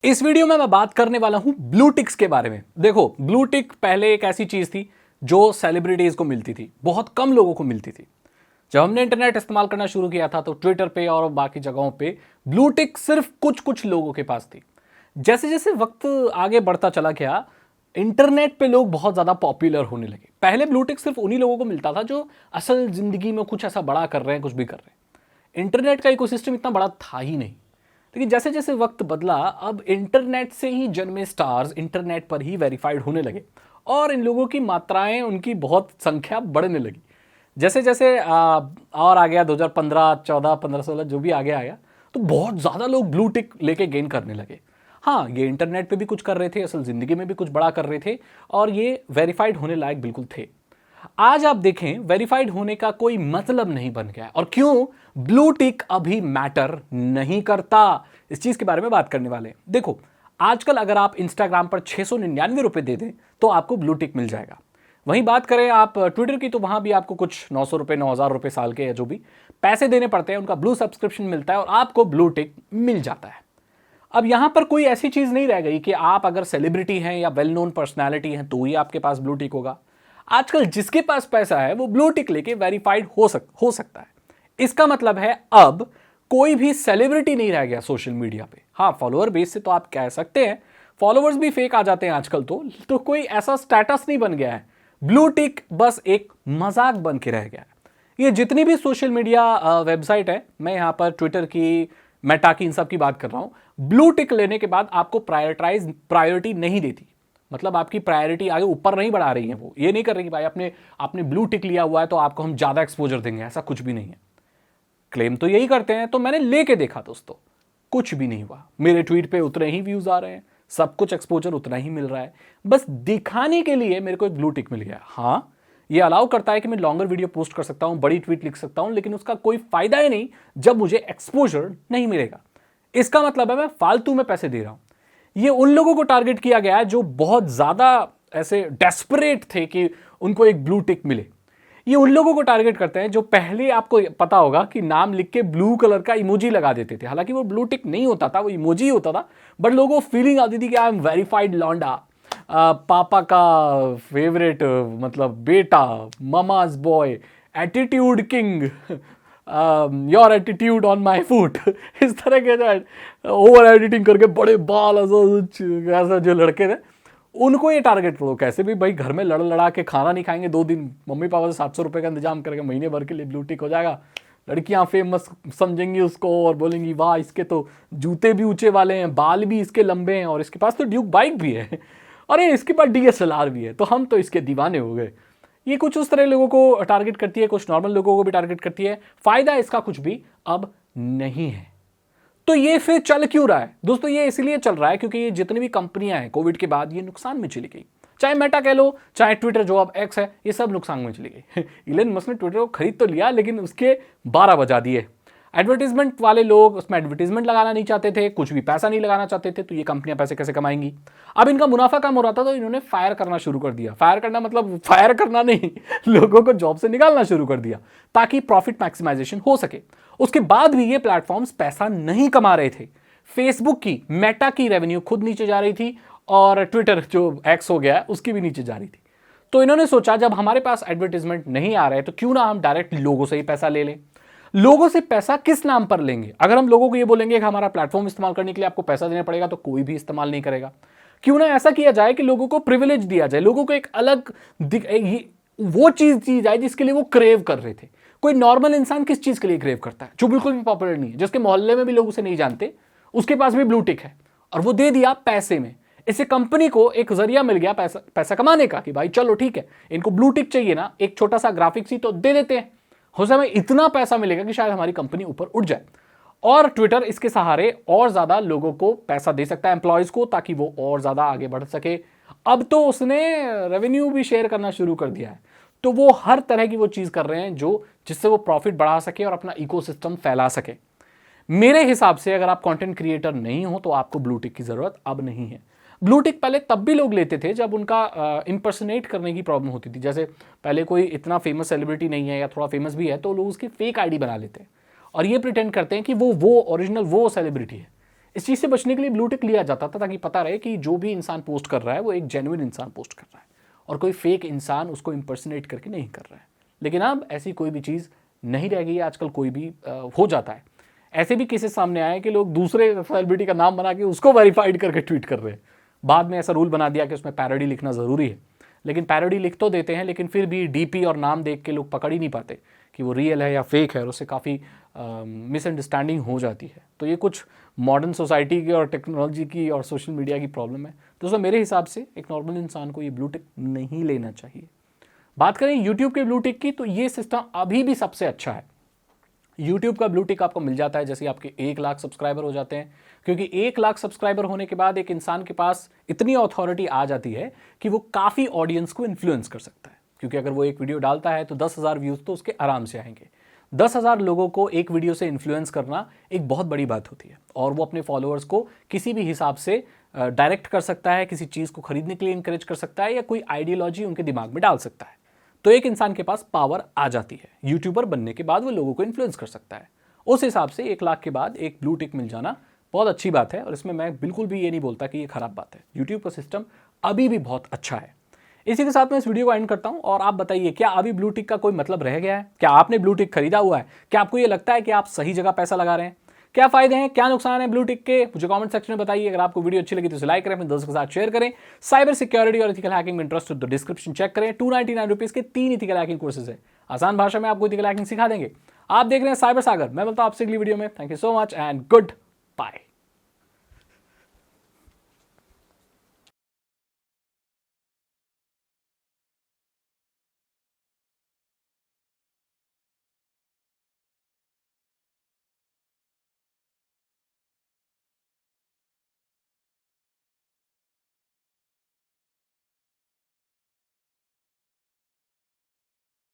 इस वीडियो में मैं बात करने वाला हूं ब्लू टिक्स के बारे में। देखो, ब्लू टिक पहले एक ऐसी चीज थी जो सेलिब्रिटीज को मिलती थी, बहुत कम लोगों को मिलती थी। जब हमने इंटरनेट इस्तेमाल करना शुरू किया था तो ट्विटर पे और बाकी जगहों पे ब्लू टिक सिर्फ कुछ कुछ लोगों के पास थी। जैसे जैसे वक्त आगे बढ़ता चला गया, इंटरनेट पे लोग बहुत ज्यादा पॉपुलर होने लगे। पहले ब्लू टिक सिर्फ उन्हीं लोगों को मिलता था जो असल जिंदगी में कुछ ऐसा बड़ा कर रहे हैं, कुछ भी कर रहे हैं। इंटरनेट का इकोसिस्टम इतना बड़ा था ही नहीं। लेकिन जैसे जैसे वक्त बदला, अब इंटरनेट से ही जन्मे स्टार्स इंटरनेट पर ही वेरीफाइड होने लगे और इन लोगों की मात्राएं, उनकी बहुत संख्या बढ़ने लगी। जैसे जैसे और आ गया 2015, 14, 15, 16 जो भी आगे आया, तो बहुत ज़्यादा लोग ब्लू टिक लेके गेन करने लगे। हाँ, ये इंटरनेट पे भी कुछ कर रहे थे, असल ज़िंदगी में भी कुछ बड़ा कर रहे थे और ये वेरीफाइड होने लायक बिल्कुल थे। आज आप देखें, वेरीफाइड होने का कोई मतलब नहीं बन गया। और क्यों ब्लू टिक अभी मैटर नहीं करता, इस चीज के बारे में बात करने वाले हैं। देखो, आजकल अगर आप इंस्टाग्राम पर 699 रुपए दे दें तो आपको ब्लू टिक मिल जाएगा। वहीं बात करें आप ट्विटर की, तो वहां भी आपको कुछ 900 रुपए, 9000 रुपए साल के या जो भी पैसे देने पड़ते हैं, उनका ब्लू सब्सक्रिप्शन मिलता है और आपको ब्लू टिक मिल जाता है। अब यहां पर कोई ऐसी चीज नहीं रह गई कि आप अगर सेलिब्रिटी हैं या वेल नोन पर्सनैलिटी हैं तो ही आपके पास ब्लू टिक होगा। आजकल जिसके पास पैसा है वो ब्लू टिक लेके वेरीफाइड हो सकता है। इसका मतलब है अब कोई भी सेलिब्रिटी नहीं रह गया सोशल मीडिया पे। हाँ, फॉलोअर बेस से तो आप कह सकते हैं, फॉलोअर्स भी फेक आ जाते हैं आजकल। तो कोई ऐसा स्टेटस नहीं बन गया है। ब्लू टिक बस एक मजाक बन के रह गया है। ये जितनी भी सोशल मीडिया वेबसाइट है, मैं यहां पर ट्विटर की, मेटा की, इन सब की बात कर रहा हूं, ब्लू टिक लेने के बाद आपको प्रायोरिटी नहीं देती। मतलब आपकी प्रायोरिटी आगे ऊपर नहीं बढ़ा रही है। वो ये नहीं कर रही कि भाई आपने ब्लू टिक लिया हुआ है तो आपको हम ज्यादा एक्सपोजर देंगे, ऐसा कुछ भी नहीं है। क्लेम तो यही करते हैं। तो मैंने लेके देखा दोस्तों, कुछ भी नहीं हुआ। मेरे ट्वीट पे उतने ही व्यूज आ रहे हैं, सब कुछ एक्सपोजर उतना ही मिल रहा है। बस दिखाने के लिए मेरे को एक ब्लू टिक मिल गया। हाँ, ये अलाउ करता है कि मैं लॉन्गर वीडियो पोस्ट कर सकता हूं, बड़ी ट्वीट लिख सकता हूं, लेकिन उसका कोई फायदा ही नहीं जब मुझे एक्सपोजर नहीं मिलेगा। इसका मतलब है मैं फालतू में पैसे दे रहा हूं। ये उन लोगों को टारगेट किया गया है जो बहुत ज्यादा ऐसे डेस्परेट थे कि उनको एक ब्लू टिक मिले। ये उन लोगों को टारगेट करते हैं जो पहले, आपको पता होगा कि नाम लिख के ब्लू कलर का इमोजी लगा देते थे। हालांकि वो ब्लू टिक नहीं होता था, वो इमोजी होता था, बट लोगों को फीलिंग आती थी कि आई एम वेरीफाइड लौंडा, पापा का फेवरेट, मतलब बेटा, mama's boy, attitude king, your attitude on my foot. इस तरह के जो ओवर एडिटिंग करके बड़े बाल ऐसा जो लड़के थे, उनको ये टारगेट करो। कैसे भी भाई घर में लड़ लड़ा के खाना नहीं खाएंगे 2 दिन, मम्मी पापा से 700 रुपए का इंतजाम करके महीने भर के लिए ब्लू टिक हो जाएगा। लड़कियां फेमस समझेंगी उसको और बोलेंगी वाह, इसके तो जूते भी ऊंचे वाले हैं, बाल भी इसके लंबे हैं और इसके पास तो ड्यूक बाइक भी है, अरे इसके पास डीएसएलआर भी है, तो हम तो इसके दीवाने हो गए। ये कुछ उस तरह लोगों को टारगेट करती है, कुछ नॉर्मल लोगों को भी टारगेट करती है। फायदा इसका कुछ भी अब नहीं है। तो ये फिर चल क्यों रहा है दोस्तों? ये इसलिए चल रहा है क्योंकि ये जितनी भी कंपनियां हैं कोविड के बाद, ये नुकसान में चली गई। चाहे मेटा कह लो, चाहे ट्विटर जो अब एक्स है, ये सब नुकसान में चली गई। इलन मस्क ने ट्विटर को खरीद तो लिया, लेकिन उसके 12 बजा दिए। एडवर्टीजमेंट वाले लोग उसमें एडवर्टीजमेंट लगाना नहीं चाहते थे, कुछ भी पैसा नहीं लगाना चाहते थे, तो ये कंपनियां पैसे कैसे कमाएंगी? अब इनका मुनाफा कम हो रहा था तो इन्होंने फायर करना शुरू कर दिया। फायर करना मतलब फायर करना नहीं, लोगों को जॉब से निकालना शुरू कर दिया ताकि प्रॉफिट मैक्सिमाइजेशन हो सके। उसके बाद भी ये प्लेटफॉर्म्स पैसा नहीं कमा रहे थे। फेसबुक की, मेटा की रेवेन्यू खुद नीचे जा रही थी और ट्विटर जो एक्स हो गया उसकी भी नीचे जा रही थी। तो इन्होंने सोचा जब हमारे पास एडवर्टीजमेंट नहीं आ रहे तो क्यों ना हम डायरेक्ट लोगों से ही पैसा ले लें। लोगों से पैसा किस नाम पर लेंगे? अगर हम लोगों को ये बोलेंगे कि हमारा प्लेटफॉर्म इस्तेमाल करने के लिए आपको पैसा देना पड़ेगा, तो कोई भी इस्तेमाल नहीं करेगा। क्यों ना ऐसा किया जाए कि लोगों को प्रिविलेज दिया जाए, लोगों को एक अलग वो चीज दी जाए जिसके लिए वो क्रेव कर रहे थे। कोई नॉर्मल इंसान किस चीज के लिए क्रेव करता है? जो बिल्कुल भी पॉपुलर नहीं है, जिसके मोहल्ले में भी लोग उसे नहीं जानते, उसके पास भी ब्लू टिक है और वो दे दिया पैसे में। इससे कंपनी को एक जरिया मिल गया पैसा कमाने का कि भाई चलो ठीक है, इनको ब्लू टिक चाहिए ना, एक छोटा सा ग्राफिक्स ही तो दे देते हैं, हो सकता है इतना पैसा मिलेगा कि शायद हमारी कंपनी ऊपर उठ जाए। और ट्विटर इसके सहारे और ज्यादा लोगों को पैसा दे सकता है, एम्प्लॉयज को, ताकि वो और ज्यादा आगे बढ़ सके। अब तो उसने रेवेन्यू भी शेयर करना शुरू कर दिया है। तो वो हर तरह की वो चीज कर रहे हैं जो जिससे वो प्रॉफिट बढ़ा सके और अपना इकोसिस्टम फैला सके। मेरे हिसाब से अगर आप कंटेंट क्रिएटर नहीं हो तो आपको ब्लू टिक की जरूरत अब नहीं है। ब्लू टिक पहले तब भी लोग लेते थे जब उनका इंपर्सनेट करने की प्रॉब्लम होती थी। जैसे पहले कोई इतना फेमस सेलिब्रिटी नहीं है या थोड़ा फेमस भी है तो लोग उसकी फेक आईडी बना लेते हैं और ये प्रिटेंड करते हैं कि वो ओरिजिनल वो सेलिब्रिटी है। इस चीज़ से बचने के लिए ब्लू टिक लिया जाता था ताकि पता रहे कि जो भी इंसान पोस्ट कर रहा है वो एक जेन्युइन इंसान पोस्ट कर रहा है और कोई फेक इंसान उसको इम्पर्सनेट करके नहीं कर रहा है। लेकिन अब ऐसी कोई भी चीज़ नहीं रह गई है, आजकल कोई भी हो जाता है। ऐसे भी केसेस सामने आए कि लोग दूसरे सेलिब्रिटी का नाम बना के उसको वेरीफाइड करके ट्वीट कर रहे हैं। बाद में ऐसा रूल बना दिया कि उसमें पैरोडी लिखना ज़रूरी है, लेकिन पैरोडी लिख तो देते हैं लेकिन फिर भी डीपी और नाम देख के लोग पकड़ ही नहीं पाते कि वो रियल है या फेक है और उससे काफ़ी मिसअंडरस्टैंडिंग हो जाती है। तो ये कुछ मॉडर्न सोसाइटी की और टेक्नोलॉजी की और सोशल मीडिया की प्रॉब्लम है। दोस्तों मेरे हिसाब से एक नॉर्मल इंसान को ये ब्लू टिक नहीं लेना चाहिए। बात करें यूट्यूब के ब्लू टिक की, तो ये सिस्टम अभी भी सबसे अच्छा है। यूट्यूब का ब्लू टिक आपको मिल जाता है जैसे आपके 1 लाख सब्सक्राइबर हो जाते हैं, क्योंकि 1 लाख सब्सक्राइबर होने के बाद एक इंसान के पास इतनी अथॉरिटी आ जाती है कि वो काफ़ी ऑडियंस को इन्फ्लुएंस कर सकता है। क्योंकि अगर वो एक वीडियो डालता है तो 10,000 व्यूज़ तो उसके आराम से आएंगे। 10,000 लोगों को एक वीडियो से इन्फ्लुएंस करना एक बहुत बड़ी बात होती है और वो अपने फॉलोअर्स को किसी भी हिसाब से डायरेक्ट कर सकता है, किसी चीज़ को खरीदने के लिए इंकरेज कर सकता है या कोई आइडियोलॉजी उनके दिमाग में डाल सकता है। तो एक इंसान के पास पावर आ जाती है। यूट्यूबर बनने के बाद वो लोगों को इन्फ्लुएंस कर सकता है। उस हिसाब से 1 लाख के बाद एक ब्लू टिक मिल जाना बहुत अच्छी बात है और इसमें मैं बिल्कुल भी ये नहीं बोलता कि ये खराब बात है। यूट्यूब का सिस्टम अभी भी बहुत अच्छा है। इसी के साथ मैं इस वीडियो को एंड करता हूं और आप बताइए, क्या अभी ब्लू टिक का कोई मतलब रह गया है? क्या आपने ब्लू टिक खरीदा हुआ है? क्या आपको ये लगता है कि आप सही जगह पैसा लगा रहे हैं? क्या फायदे हैं, क्या नुकसान है ब्लू टिक के? मुझे कमेंट सेक्शन में बताइए। अगर आपको वीडियो अच्छी लगी तो इसे लाइक करें, अपने दोस्तों के साथ शेयर करें। साइबर सिक्योरिटी और इथिकल हैकिंग में इंटरेस्ट हो तो डिस्क्रिप्शन चेक करें। 299 रुपीज के 3 इथिकल हैकिंग कोर्सेज है। आसान भाषा में आपको इथिकल हैकिंग सिखा देंगे। आप देख रहे हैं साइबर सागर। मैं मिलता हूं आपसे अगली वीडियो में। Thank you so much and good bye.